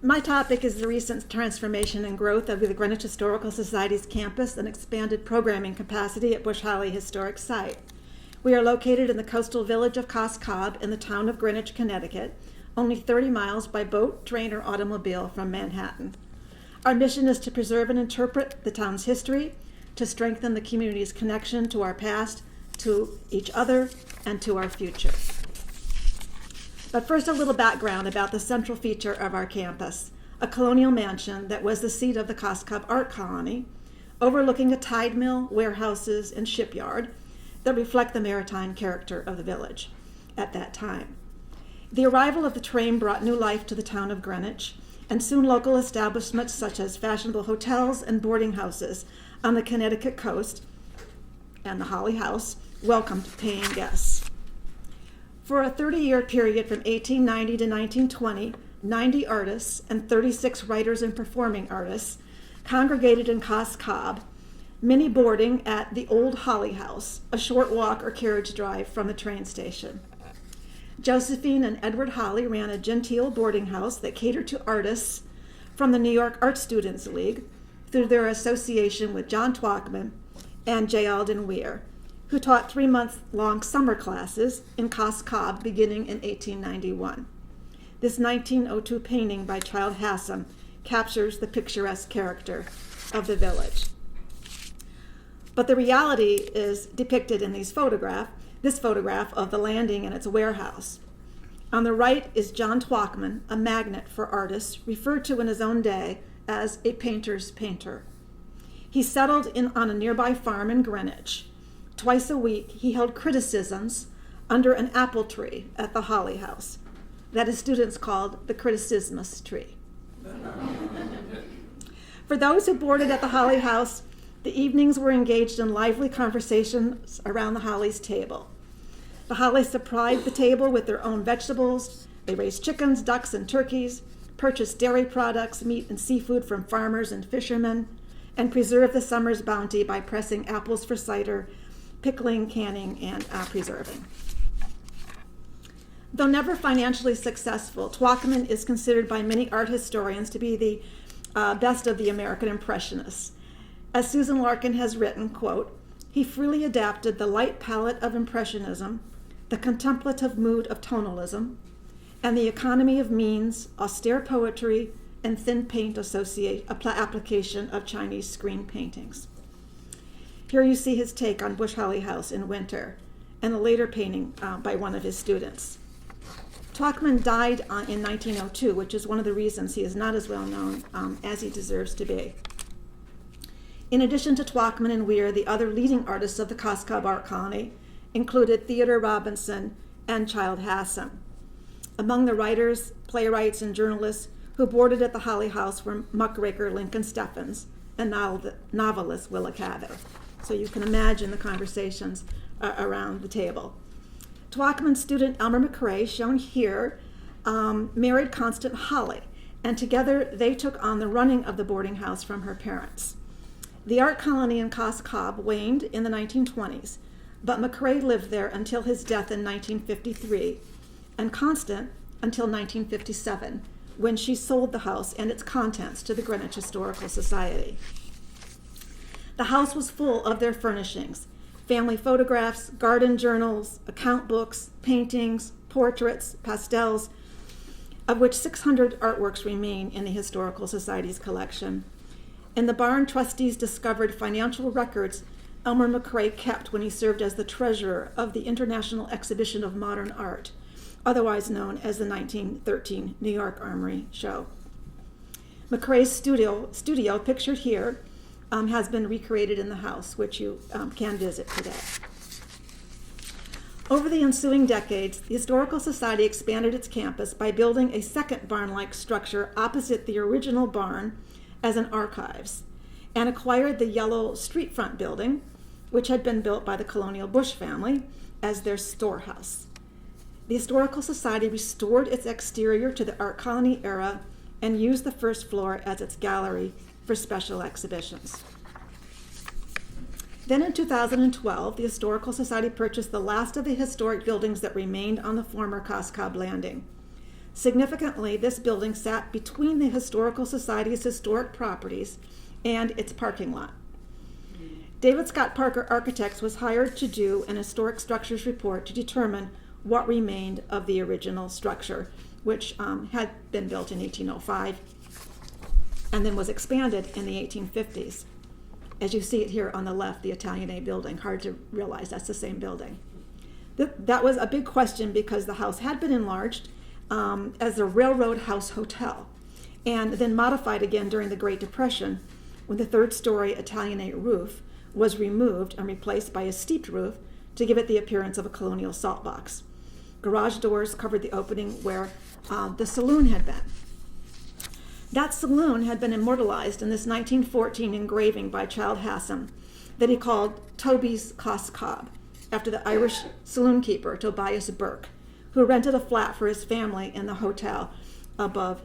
My topic is the recent transformation and growth of the Greenwich Historical Society's campus and expanded programming capacity at Bush Holly Historic Site. We are located in the coastal village of Cos Cob in the town of Greenwich, Connecticut, only 30 miles by boat, train, or automobile from Manhattan. Our mission is to preserve and interpret the town's history, to strengthen the community's connection to our past, to each other, and to our future. But first, a little background about the central feature of our campus, a colonial mansion that was the seat of the Cos Cob Art Colony, overlooking a tide mill, warehouses, and shipyard that reflect the maritime character of the village at that time. The arrival of the train brought new life to the town of Greenwich, and soon local establishments such as fashionable hotels and boarding houses on the Connecticut coast and the Holly House welcomed paying guests. For a 30-year period from 1890 to 1920, 90 artists and 36 writers and performing artists congregated in Cos Cob, many boarding at the old Holly House, a short walk or carriage drive from the train station. Josephine and Edward Holly ran a genteel boarding house that catered to artists from the New York Art Students League through their association with John Twachtman and J. Alden Weir, who taught 3-month-long summer classes in Cos Cob beginning in 1891. This 1902 painting by Child Hassan captures the picturesque character of the village. But the reality is depicted in this photograph of the landing and its warehouse. On the right is John Twachtman, a magnet for artists, referred to in his own day as a painter's painter. He settled on a nearby farm in Greenwich. Twice a week, he held criticisms under an apple tree at the Holly House that his students called the Criticismus tree. For those who boarded at the Holly House, the evenings were engaged in lively conversations around the Holly's table. The Hollies supplied the table with their own vegetables. They raised chickens, ducks, and turkeys, purchased dairy products, meat, and seafood from farmers and fishermen, and preserved the summer's bounty by pressing apples for cider, pickling, canning, and preserving. Though never financially successful, Twachtman is considered by many art historians to be the best of the American Impressionists. As Susan Larkin has written, quote, "He freely adapted the light palette of Impressionism, the contemplative mood of tonalism, and the economy of means, austere poetry, and thin paint application of Chinese screen paintings." Here you see his take on Bush Holly House in winter, and a later painting by one of his students. Twachtman died in 1902, which is one of the reasons he is not as well known as he deserves to be. In addition to Twachtman and Weir, the other leading artists of the Cos Cob Art Colony included Theodore Robinson and Child Hassan. Among the writers, playwrights, and journalists who boarded at the Holly House were muckraker Lincoln Steffens and novelist Willa Cather. So you can imagine the conversations around the table. Twachtman's student Elmer McCrae, shown here, married Constance Holly, and together they took on the running of the boarding house from her parents. The art colony in Cos Cob waned in the 1920s, but McCrae lived there until his death in 1953, and Constance until 1957, when she sold the house and its contents to the Greenwich Historical Society. The house was full of their furnishings: family photographs, garden journals, account books, paintings, portraits, pastels, of which 600 artworks remain in the Historical Society's collection. In the barn, trustees discovered financial records Elmer McCrae kept when he served as the treasurer of the International Exhibition of Modern Art, otherwise known as the 1913 New York Armory Show. McCrae's studio pictured here, has been recreated in the house, which you can visit today. Over the ensuing decades, the Historical Society expanded its campus by building a second barn-like structure opposite the original barn as an archives, and acquired the yellow street front building, which had been built by the colonial Bush family, as their storehouse. The Historical Society restored its exterior to the art colony era and used the first floor as its gallery for special exhibitions. Then in 2012, the Historical Society purchased the last of the historic buildings that remained on the former Cos Cob landing. Significantly, this building sat between the Historical Society's historic properties and its parking lot. David Scott Parker Architects was hired to do an historic structures report to determine what remained of the original structure, which had been built in 1805 and then was expanded in the 1850s. As you see it here on the left, the Italianate building, hard to realize that's the same building. That was a big question because the house had been enlarged as a railroad house hotel and then modified again during the Great Depression when the third-story Italianate roof was removed and replaced by a steeped roof to give it the appearance of a colonial salt box. Garage doors covered the opening where the saloon had been. That saloon had been immortalized in this 1914 engraving by Childe Hassam that he called Toby's Cos Cob, after the Irish saloon keeper Tobias Burke, who rented a flat for his family in the hotel above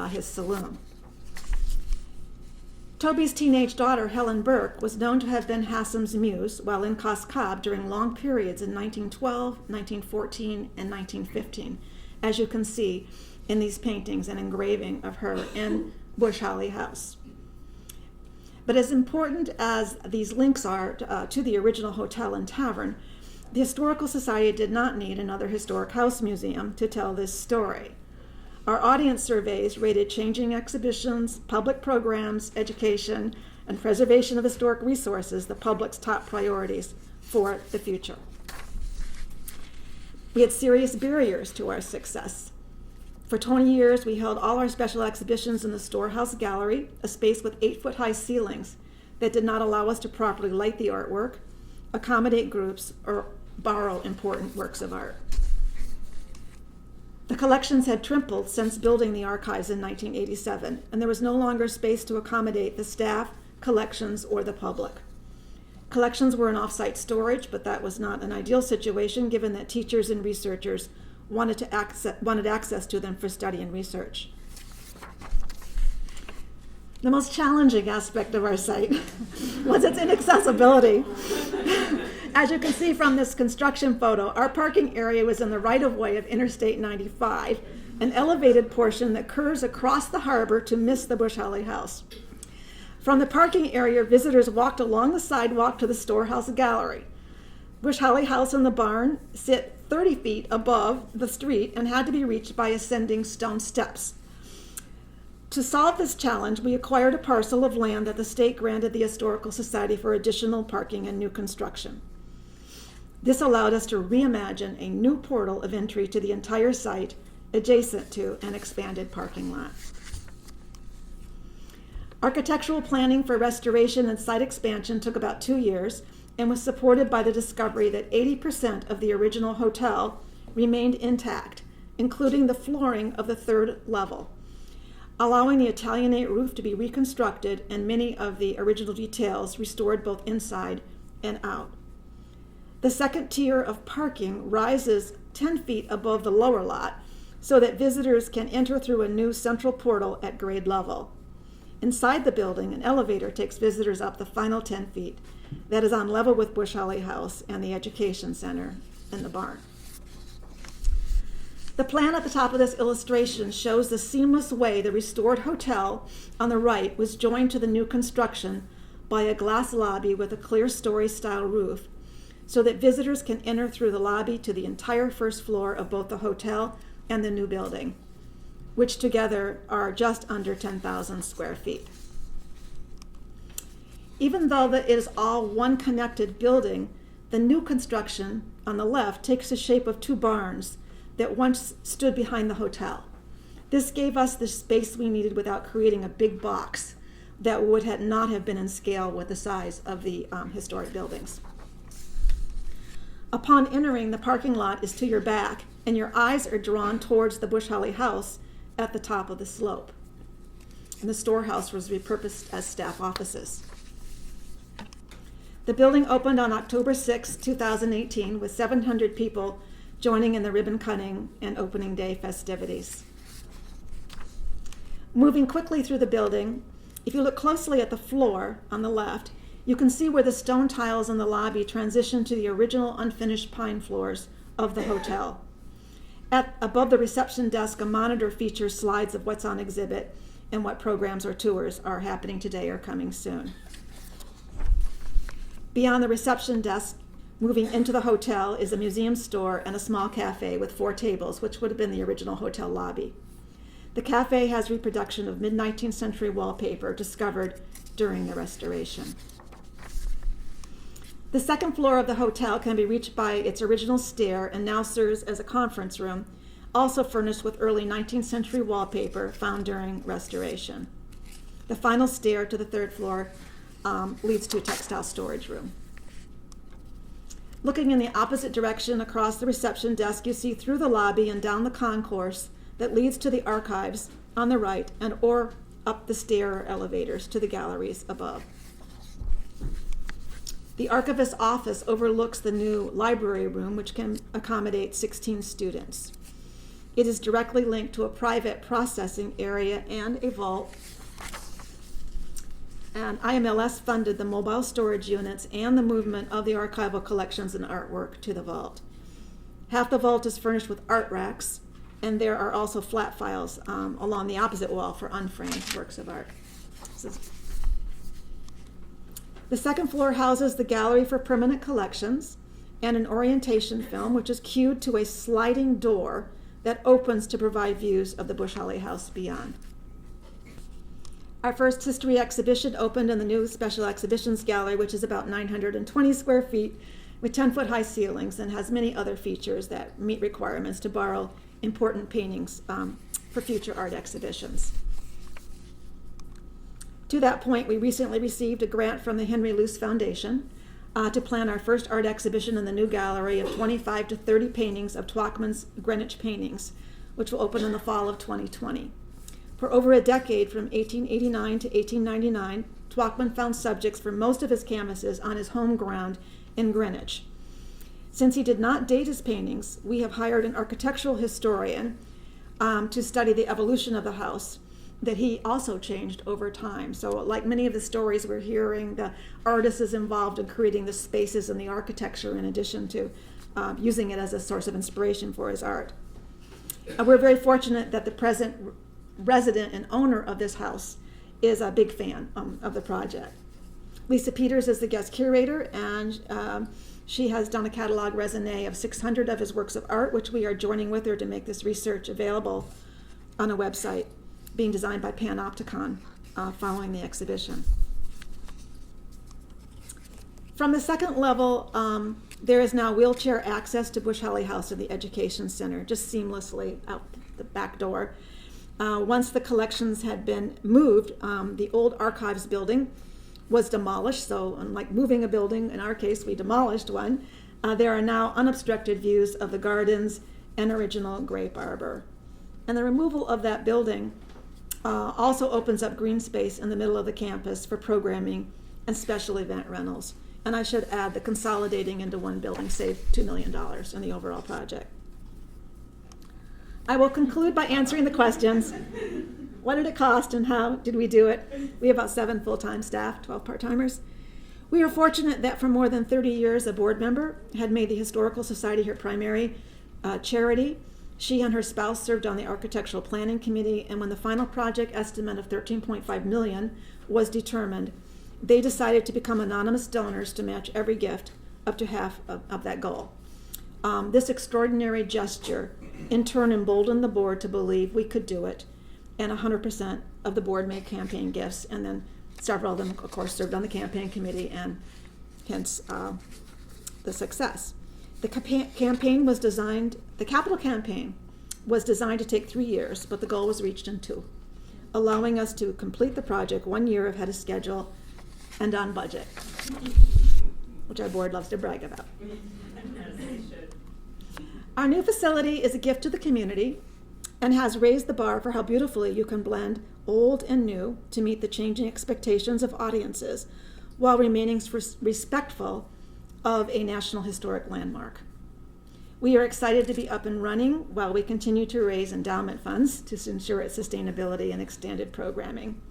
his saloon. Toby's teenage daughter, Helen Burke, was known to have been Hassam's muse while in Cos Cob during long periods in 1912, 1914, and 1915, as you can see in these paintings and engraving of her in Bush Holly House. But as important as these links are to the original hotel and tavern, the Historical Society did not need another historic house museum to tell this story. Our audience surveys rated changing exhibitions, public programs, education, and preservation of historic resources the public's top priorities for the future. We had serious barriers to our success. For 20 years, we held all our special exhibitions in the Storehouse Gallery, a space with 8-foot-high ceilings that did not allow us to properly light the artwork, accommodate groups, or borrow important works of art. The collections had tripled since building the archives in 1987, and there was no longer space to accommodate the staff, collections, or the public. Collections were in off-site storage, but that was not an ideal situation given that teachers and researchers wanted access to them for study and research. The most challenging aspect of our site was its inaccessibility. As you can see from this construction photo, our parking area was in the right-of-way of Interstate 95, an elevated portion that curves across the harbor to miss the Bush Holly House. From the parking area, visitors walked along the sidewalk to the Storehouse Gallery. Bush Holly House and the barn sit 30 feet above the street and had to be reached by ascending stone steps. To solve this challenge, we acquired a parcel of land that the state granted the Historical Society for additional parking and new construction. This allowed us to reimagine a new portal of entry to the entire site adjacent to an expanded parking lot. Architectural planning for restoration and site expansion took about 2 years and was supported by the discovery that 80% of the original hotel remained intact, including the flooring of the third level, allowing the Italianate roof to be reconstructed and many of the original details restored both inside and out. The second tier of parking rises 10 feet above the lower lot so that visitors can enter through a new central portal at grade level. Inside the building, an elevator takes visitors up the final 10 feet that is on level with Bush Holly House and the Education Center and the barn. The plan at the top of this illustration shows the seamless way the restored hotel on the right was joined to the new construction by a glass lobby with a clear-story-style roof so that visitors can enter through the lobby to the entire first floor of both the hotel and the new building, which together are just under 10,000 square feet. Even though it is all one connected building, the new construction on the left takes the shape of two barns that once stood behind the hotel. This gave us the space we needed without creating a big box that would not have been in scale with the size of the historic buildings. Upon entering, the parking lot is to your back, and your eyes are drawn towards the Bush Holly House at the top of the slope. And the storehouse was repurposed as staff offices. The building opened on October 6, 2018, with 700 people joining in the ribbon cutting and opening day festivities. Moving quickly through the building, if you look closely at the floor on the left, you can see where the stone tiles in the lobby transition to the original unfinished pine floors of the hotel. Above the reception desk, a monitor features slides of what's on exhibit and what programs or tours are happening today or coming soon. Beyond the reception desk, moving into the hotel, is a museum store and a small cafe with 4 tables, which would have been the original hotel lobby. The cafe has reproduction of mid-19th century wallpaper discovered during the restoration. The second floor of the hotel can be reached by its original stair and now serves as a conference room, also furnished with early 19th century wallpaper found during restoration. The final stair to the 3rd floor leads to a textile storage room. Looking in the opposite direction across the reception desk, you see through the lobby and down the concourse that leads to the archives on the right and or up the stair or elevators to the galleries above. The archivist's office overlooks the new library room, which can accommodate 16 students. It is directly linked to a private processing area and a vault. And IMLS funded the mobile storage units and the movement of the archival collections and artwork to the vault. Half the vault is furnished with art racks, and there are also flat files along the opposite wall for unframed works of art. The second floor houses the gallery for permanent collections and an orientation film, which is cued to a sliding door that opens to provide views of the Bush Holly House beyond. Our first history exhibition opened in the new Special Exhibitions Gallery, which is about 920 square feet with 10-foot high ceilings and has many other features that meet requirements to borrow important paintings for future art exhibitions. To that point, we recently received a grant from the Henry Luce Foundation to plan our first art exhibition in the new gallery of 25 to 30 paintings of Twachtman's Greenwich paintings, which will open in the fall of 2020. For over a decade, from 1889 to 1899, Twachtman found subjects for most of his canvases on his home ground in Greenwich. Since he did not date his paintings, we have hired an architectural historian to study the evolution of the house that he also changed over time. So like many of the stories we're hearing, the artist is involved in creating the spaces and the architecture in addition to using it as a source of inspiration for his art. We're very fortunate that the present resident and owner of this house is a big fan of the project. Lisa Peters is the guest curator, and she has done a catalog raisonné of 600 of his works of art, which we are joining with her to make this research available on a website being designed by Panopticon following the exhibition. From the second level, there is now wheelchair access to Bush Holly House and the Education Center, just seamlessly out the back door. Once the collections had been moved, the old archives building was demolished, so unlike moving a building, in our case we demolished one, there are now unobstructed views of the gardens and original grape arbor. And the removal of that building also opens up green space in the middle of the campus for programming and special event rentals. And I should add, the consolidating into one building saved $2 million in the overall project. I will conclude by answering the questions. What did it cost and how did we do it? We have about 7 full-time staff, 12 part-timers. We are fortunate that for more than 30 years, a board member had made the Historical Society her primary charity. She and her spouse served on the Architectural Planning Committee, and when the final project estimate of $13.5 million was determined, they decided to become anonymous donors to match every gift up to half of that goal. This extraordinary gesture in turn emboldened the board to believe we could do it, and 100% of the board made campaign gifts, and then several of them, of course, served on the campaign committee, and hence the success. The campaign was designed, the capital campaign was designed to take 3 years, but the goal was reached in 2, allowing us to complete the project 1 year ahead of schedule and on budget, which our board loves to brag about. Our new facility is a gift to the community and has raised the bar for how beautifully you can blend old and new to meet the changing expectations of audiences while remaining respectful of a National Historic Landmark. We are excited to be up and running while we continue to raise endowment funds to ensure its sustainability and extended programming.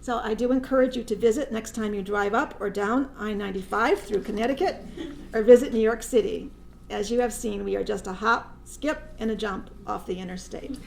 So I do encourage you to visit next time you drive up or down I-95 through Connecticut or visit New York City. As you have seen, we are just a hop, skip, and a jump off the interstate.